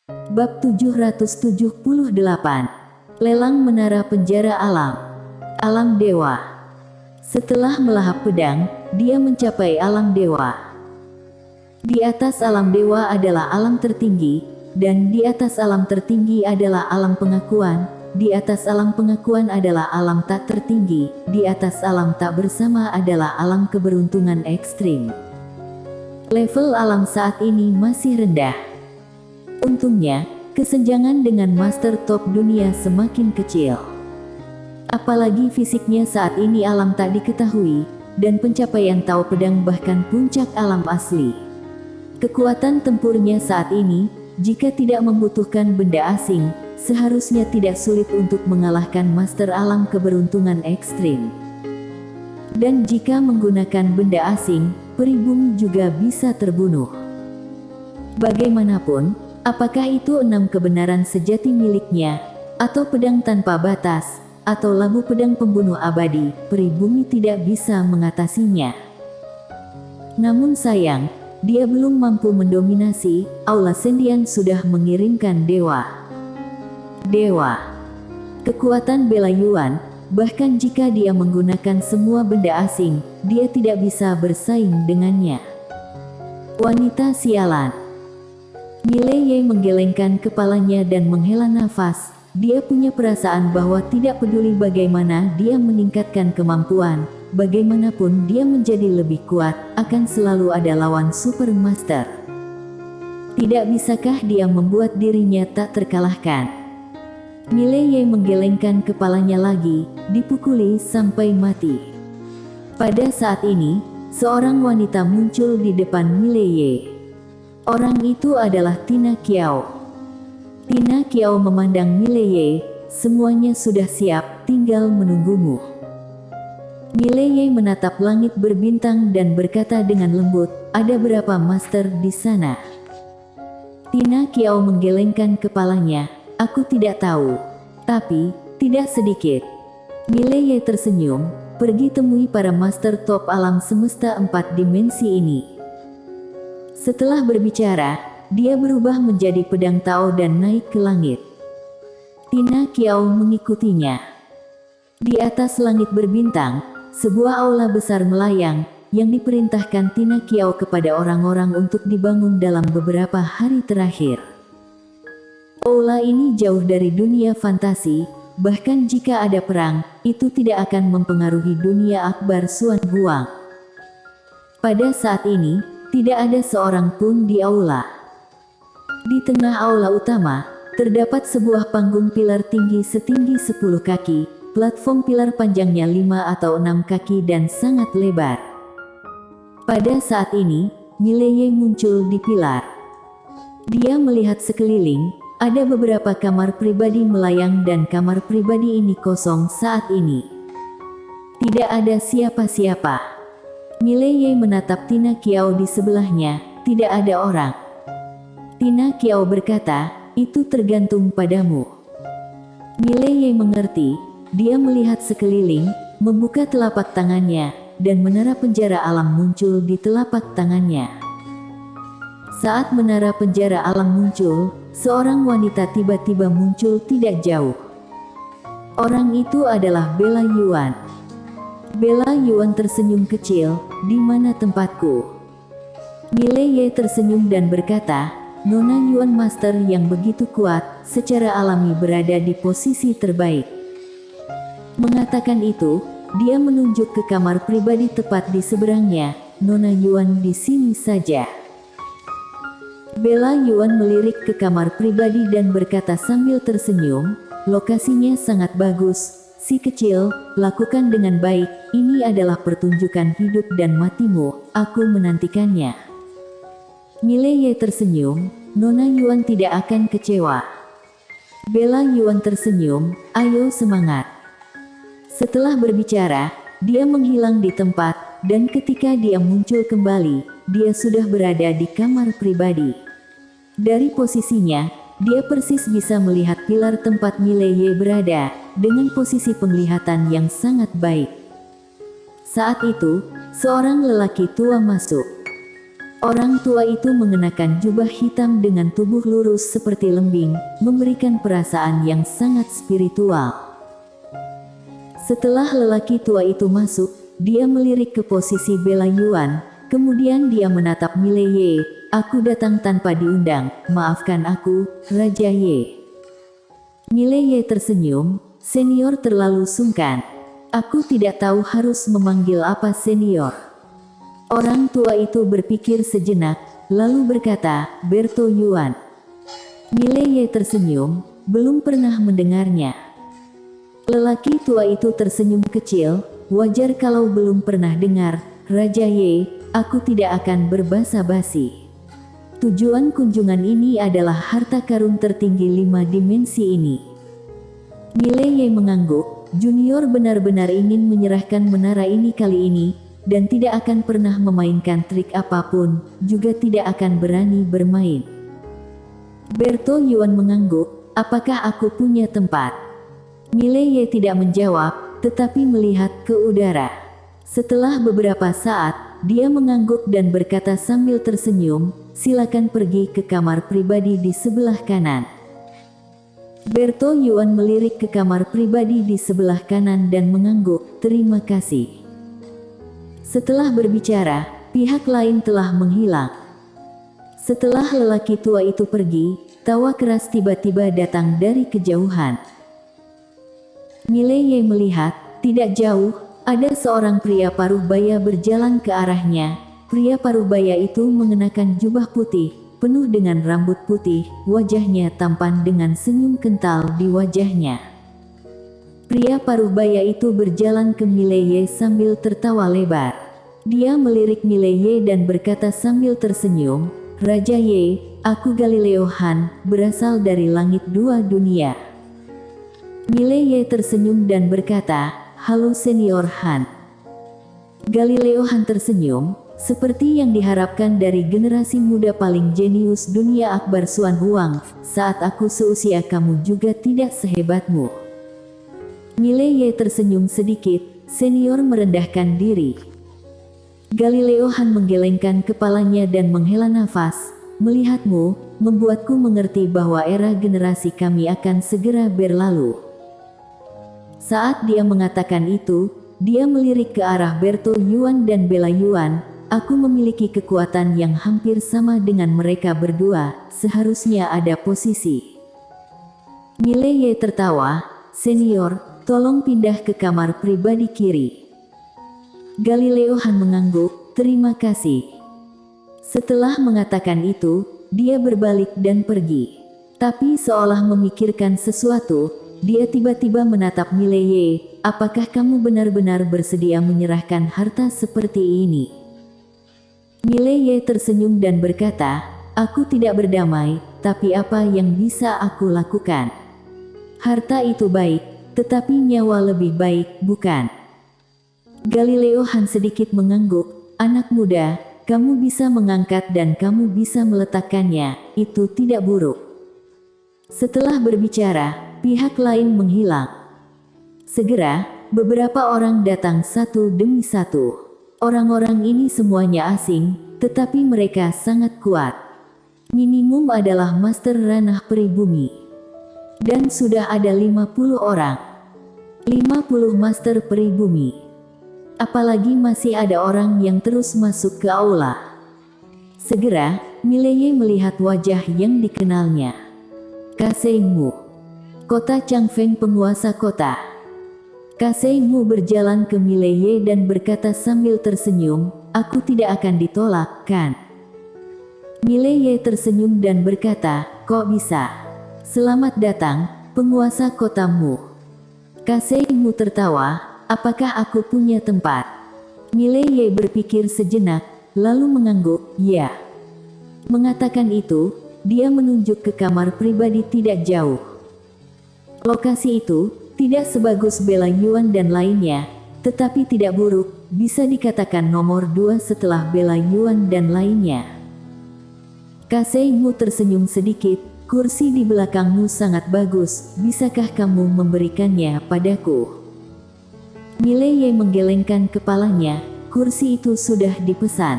Bab 778. Lelang Menara Penjara Alam. Alam Dewa. Setelah melahap pedang, dia mencapai alam dewa. Di atas alam dewa adalah alam tertinggi, dan di atas alam tertinggi adalah alam pengakuan, di atas alam pengakuan adalah alam tak tertinggi, di atas alam tak bersama adalah alam keberuntungan ekstrim. Level alam saat ini masih rendah. Untungnya, kesenjangan dengan master top dunia semakin kecil. Apalagi fisiknya saat ini alam tak diketahui, dan pencapaian Tao Pedang bahkan puncak alam asli. Kekuatan tempurnya saat ini, jika tidak membutuhkan benda asing, seharusnya tidak sulit untuk mengalahkan master alam keberuntungan ekstrim. Dan jika menggunakan benda asing, pribumi juga bisa terbunuh. Bagaimanapun, apakah itu 6 kebenaran sejati miliknya, atau pedang tanpa batas, atau labu pedang pembunuh abadi, pribumi tidak bisa mengatasinya. Namun sayang, dia belum mampu mendominasi. Aula Sendian sudah mengirimkan dewa. Kekuatan bela Yuan, bahkan jika dia menggunakan semua benda asing, dia tidak bisa bersaing dengannya. Wanita sialan. Mileye menggelengkan kepalanya dan menghela nafas. Dia punya perasaan bahwa tidak peduli bagaimana dia meningkatkan kemampuan, bagaimanapun dia menjadi lebih kuat, akan selalu ada lawan Supermaster. Tidak bisakah dia membuat dirinya tak terkalahkan? Mileye menggelengkan kepalanya lagi, dipukuli sampai mati. Pada saat ini, seorang wanita muncul di depan Mileye. Orang itu adalah Tina Qiao. Tina Qiao memandang Mileye, semuanya sudah siap, tinggal menunggumu. Mileye menatap langit berbintang dan berkata dengan lembut, ada berapa master di sana? Tina Qiao menggelengkan kepalanya, aku tidak tahu. Tapi, tidak sedikit. Mileye tersenyum, pergi temui para master top alam semesta 4 dimensi ini. Setelah berbicara, dia berubah menjadi pedang Tao dan naik ke langit. Tina Qiao mengikutinya. Di atas langit berbintang, sebuah aula besar melayang, yang diperintahkan Tina Qiao kepada orang-orang untuk dibangun dalam beberapa hari terakhir. Aula ini jauh dari dunia fantasi, bahkan jika ada perang, itu tidak akan mempengaruhi dunia akbar Suan Guang. Pada saat ini, tidak ada seorang pun di aula. Di tengah aula utama, terdapat sebuah panggung pilar tinggi setinggi 10 kaki, platform pilar panjangnya 5 atau 6 kaki dan sangat lebar. Pada saat ini, Mileye muncul di pilar. Dia melihat sekeliling, ada beberapa kamar pribadi melayang dan kamar pribadi ini kosong saat ini. Tidak ada siapa-siapa. Mileye menatap Tina Qiao di sebelahnya, tidak ada orang. Tina Qiao berkata, itu tergantung padamu. Mileye mengerti, dia melihat sekeliling, membuka telapak tangannya, dan menara penjara alam muncul di telapak tangannya. Saat menara penjara alam muncul, seorang wanita tiba-tiba muncul tidak jauh. Orang itu adalah Bela Yuan. Bela Yuan tersenyum kecil, di mana tempatku? Mileye tersenyum dan berkata, Nona Yuan Master yang begitu kuat, secara alami berada di posisi terbaik. Mengatakan itu, dia menunjuk ke kamar pribadi tepat di seberangnya, Nona Yuan di sini saja. Bela Yuan melirik ke kamar pribadi dan berkata sambil tersenyum, lokasinya sangat bagus. Si kecil, lakukan dengan baik, ini adalah pertunjukan hidup dan matimu, aku menantikannya. Mileye tersenyum, Nona Yuan tidak akan kecewa. Bela Yuan tersenyum, ayo semangat. Setelah berbicara, dia menghilang di tempat, dan ketika dia muncul kembali, dia sudah berada di kamar pribadi. Dari posisinya, dia persis bisa melihat pilar tempat Mileye berada, dengan posisi penglihatan yang sangat baik. Saat itu, seorang lelaki tua masuk. Orang tua itu mengenakan jubah hitam dengan tubuh lurus seperti lembing, memberikan perasaan yang sangat spiritual. Setelah lelaki tua itu masuk, dia melirik ke posisi Belayuan, kemudian dia menatap Mile Ye. Aku datang tanpa diundang, maafkan aku, Raja Ye. Mile Ye tersenyum, senior terlalu sungkan. Aku tidak tahu harus memanggil apa senior. Orang tua itu berpikir sejenak, lalu berkata, Berto Yuan. Mile Ye tersenyum, belum pernah mendengarnya. Lelaki tua itu tersenyum kecil, wajar kalau belum pernah dengar, Raja Ye, aku tidak akan berbasa-basi. Tujuan kunjungan ini adalah harta karun tertinggi 5 dimensi ini. Mile Ye mengangguk, junior benar-benar ingin menyerahkan menara ini kali ini, dan tidak akan pernah memainkan trik apapun, juga tidak akan berani bermain. Berto Yuan mengangguk, apakah aku punya tempat? Mile Ye tidak menjawab, tetapi melihat ke udara. Setelah beberapa saat, dia mengangguk dan berkata sambil tersenyum, silakan pergi ke kamar pribadi di sebelah kanan. Berto Yuan melirik ke kamar pribadi di sebelah kanan dan mengangguk, terima kasih. Setelah berbicara, pihak lain telah menghilang. Setelah lelaki tua itu pergi, tawa keras tiba-tiba datang dari kejauhan. Mile Ye melihat, tidak jauh, ada seorang pria paruh baya berjalan ke arahnya. Pria paruh baya itu mengenakan jubah putih, penuh dengan rambut putih, wajahnya tampan dengan senyum kental di wajahnya. Pria paruh baya itu berjalan ke Mile Ye sambil tertawa lebar. Dia melirik Mile Ye dan berkata sambil tersenyum, Raja Ye, aku Galileo Han, berasal dari langit 2 dunia. Mile Ye tersenyum dan berkata, halo senior Han. Galileo Han tersenyum, seperti yang diharapkan dari generasi muda paling jenius dunia Akbar Suan Huang, saat aku seusia kamu juga tidak sehebatmu. Mile Ye tersenyum sedikit, senior merendahkan diri. Galileo Han menggelengkan kepalanya dan menghela nafas, melihatmu, membuatku mengerti bahwa era generasi kami akan segera berlalu. Saat dia mengatakan itu, dia melirik ke arah Berto Yuan dan Belayuan, aku memiliki kekuatan yang hampir sama dengan mereka berdua, seharusnya ada posisi. Mile Ye tertawa, senior, tolong pindah ke kamar pribadi kiri. Galileo Han mengangguk, terima kasih. Setelah mengatakan itu, dia berbalik dan pergi. Tapi seolah memikirkan sesuatu, dia tiba-tiba menatap Mile Ye, apakah kamu benar-benar bersedia menyerahkan harta seperti ini? Mile Ye tersenyum dan berkata, aku tidak berdamai, tapi apa yang bisa aku lakukan? Harta itu baik, tetapi nyawa lebih baik, bukan? Galileo Han sedikit mengangguk, anak muda, kamu bisa mengangkat dan kamu bisa meletakkannya, itu tidak buruk. Setelah berbicara, pihak lain menghilang. Segera, beberapa orang datang satu demi satu. Orang-orang ini semuanya asing, tetapi mereka sangat kuat. Minimum adalah master ranah peribumi. Dan sudah ada 50 orang. 50 master peribumi. Apalagi masih ada orang yang terus masuk ke aula. Segera, Mile Ye melihat wajah yang dikenalnya. Kasei Mu. Kota Changfeng penguasa kota. Kasei Mu berjalan ke Mile Ye dan berkata sambil tersenyum, aku tidak akan ditolak, kan? Mile Ye tersenyum dan berkata, kok bisa? Selamat datang, penguasa kota Mu. Kasei Mu tertawa, apakah aku punya tempat? Mile Ye berpikir sejenak, lalu mengangguk, ya. Mengatakan itu, dia menunjuk ke kamar pribadi tidak jauh. Lokasi itu, tidak sebagus Belayuan dan lainnya, tetapi tidak buruk, bisa dikatakan nomor 2 setelah Belayuan dan lainnya. Kasei Mu tersenyum sedikit, kursi di belakangmu sangat bagus, bisakah kamu memberikannya padaku? Mile Ye menggelengkan kepalanya, kursi itu sudah dipesan.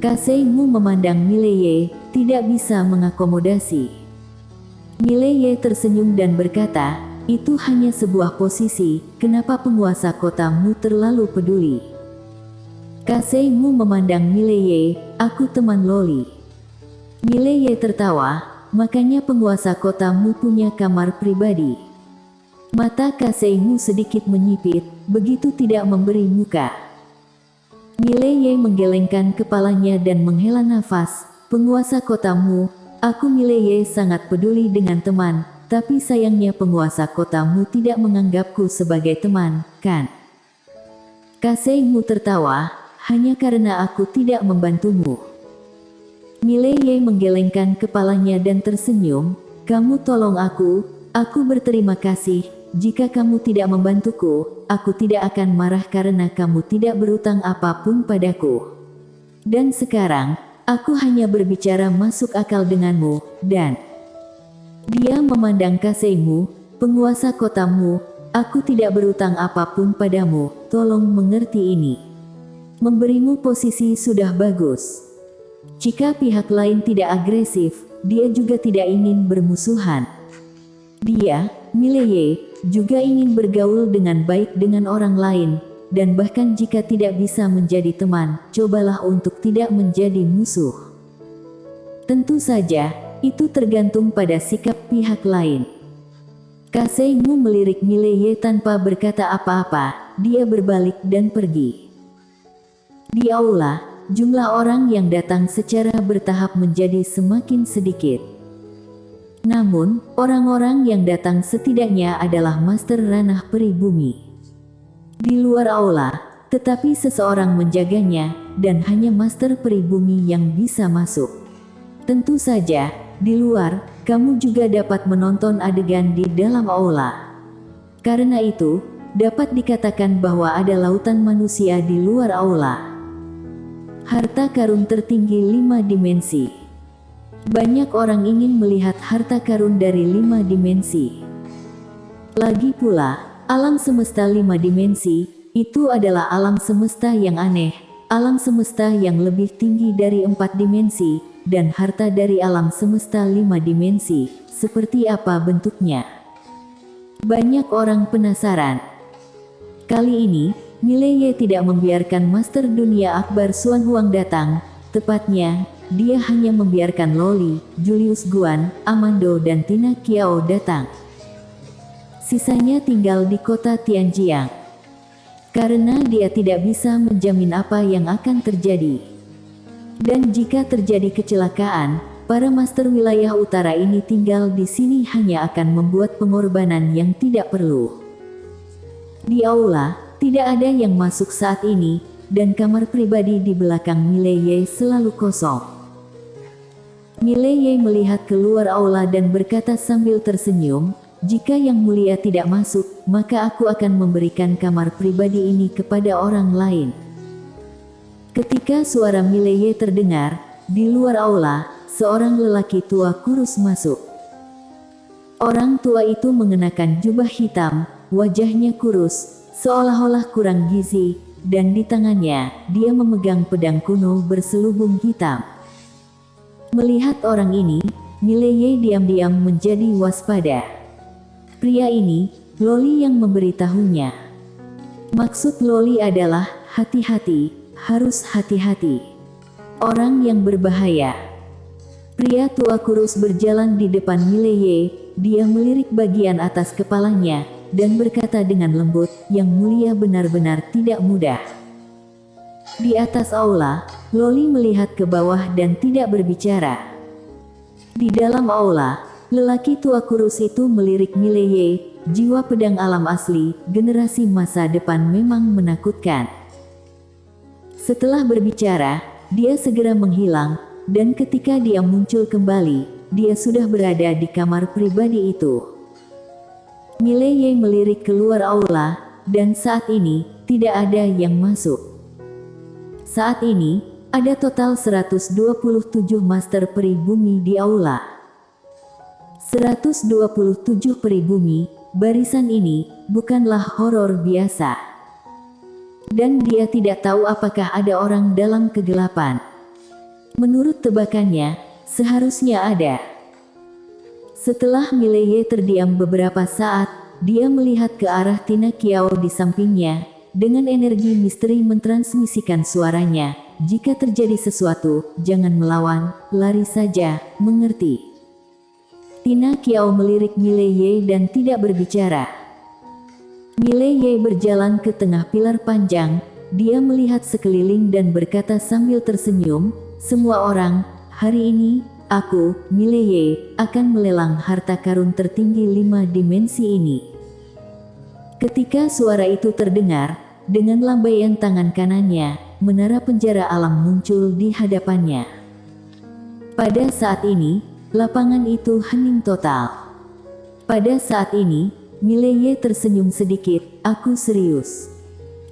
Kaseimu memandang Mileye, tidak bisa mengakomodasi. Mileye tersenyum dan berkata, itu hanya sebuah posisi, kenapa penguasa kotamu terlalu peduli? Kaseimu memandang Mileye, aku teman Loli. Mileye tertawa, makanya penguasa kotamu punya kamar pribadi. Mata Kaseimu sedikit menyipit, begitu tidak memberi muka. Mileye menggelengkan kepalanya dan menghela nafas, penguasa kotamu, aku Mileye sangat peduli dengan teman, tapi sayangnya penguasa kotamu tidak menganggapku sebagai teman, kan? Kaseimu tertawa, hanya karena aku tidak membantumu. Mileye menggelengkan kepalanya dan tersenyum, kamu tolong aku berterima kasih, jika kamu tidak membantuku, aku tidak akan marah karena kamu tidak berutang apapun padaku. Dan sekarang, aku hanya berbicara masuk akal denganmu, dan dia memandang Kaseimu, penguasa kotamu, aku tidak berutang apapun padamu, tolong mengerti ini. Memberimu posisi sudah bagus. Jika pihak lain tidak agresif, dia juga tidak ingin bermusuhan. Dia, Mileye, juga ingin bergaul dengan baik dengan orang lain, dan bahkan jika tidak bisa menjadi teman, cobalah untuk tidak menjadi musuh. Tentu saja, itu tergantung pada sikap pihak lain. Kaseimu melirik Mileye tanpa berkata apa-apa, dia berbalik dan pergi. Di aula, jumlah orang yang datang secara bertahap menjadi semakin sedikit. Namun, orang-orang yang datang setidaknya adalah master ranah peribumi. Di luar aula, tetapi seseorang menjaganya, dan hanya master peribumi yang bisa masuk. Tentu saja, di luar, kamu juga dapat menonton adegan di dalam aula. Karena itu, dapat dikatakan bahwa ada lautan manusia di luar aula. Harta karun tertinggi 5 dimensi. Banyak orang ingin melihat harta karun dari 5 dimensi. Lagi pula, alam semesta 5 dimensi, itu adalah alam semesta yang aneh, alam semesta yang lebih tinggi dari 4 dimensi, dan harta dari alam semesta 5 dimensi, seperti apa bentuknya. Banyak orang penasaran. Kali ini, Mileye tidak membiarkan Master Dunia Akbar Xuan Huang datang, tepatnya, dia hanya membiarkan Loli, Julius Guan, Amando dan Tina Qiao datang. Sisanya tinggal di kota Tianjiang. Karena dia tidak bisa menjamin apa yang akan terjadi. Dan jika terjadi kecelakaan, para master wilayah utara ini tinggal di sini hanya akan membuat pengorbanan yang tidak perlu. Di aula, tidak ada yang masuk saat ini, dan kamar pribadi di belakang Mileye selalu kosong. Mileye melihat keluar aula dan berkata sambil tersenyum, jika Yang Mulia tidak masuk, maka aku akan memberikan kamar pribadi ini kepada orang lain. Ketika suara Mileye terdengar, di luar aula, seorang lelaki tua kurus masuk. Orang tua itu mengenakan jubah hitam, wajahnya kurus, seolah-olah kurang gizi, dan di tangannya, dia memegang pedang kuno berselubung hitam. Melihat orang ini, Mileye diam-diam menjadi waspada. Pria ini, Loli yang memberitahunya. Maksud Loli adalah, hati-hati, harus hati-hati. Orang yang berbahaya. Pria tua kurus berjalan di depan Mileye, dia melirik bagian atas kepalanya, dan berkata dengan lembut, Yang Mulia benar-benar tidak mudah. Di atas aula, Loli melihat ke bawah dan tidak berbicara. Di dalam aula, lelaki tua kurus itu melirik Mileye, jiwa pedang alam asli, generasi masa depan memang menakutkan. Setelah berbicara, dia segera menghilang, dan ketika dia muncul kembali, dia sudah berada di kamar pribadi itu. Mileye melirik keluar aula, dan saat ini, tidak ada yang masuk. Saat ini, ada total 127 master peribumi di aula. 127 peribumi, barisan ini, bukanlah horor biasa. Dan dia tidak tahu apakah ada orang dalam kegelapan. Menurut tebakannya, seharusnya ada. Setelah Mileye terdiam beberapa saat, dia melihat ke arah Tina Qiao di sampingnya. Dengan energi misteri mentransmisikan suaranya, "Jika terjadi sesuatu, jangan melawan, lari saja, mengerti?" Tina Qiao melirik Mileye dan tidak berbicara. Mileye berjalan ke tengah pilar panjang, dia melihat sekeliling dan berkata sambil tersenyum, "Semua orang, hari ini, aku, Mileye, akan melelang harta karun tertinggi 5 dimensi ini." Ketika suara itu terdengar, dengan lambaian tangan kanannya, menara penjara alam muncul di hadapannya. Pada saat ini, lapangan itu hening total. Pada saat ini, Mileye tersenyum sedikit, "Aku serius."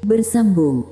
Bersambung.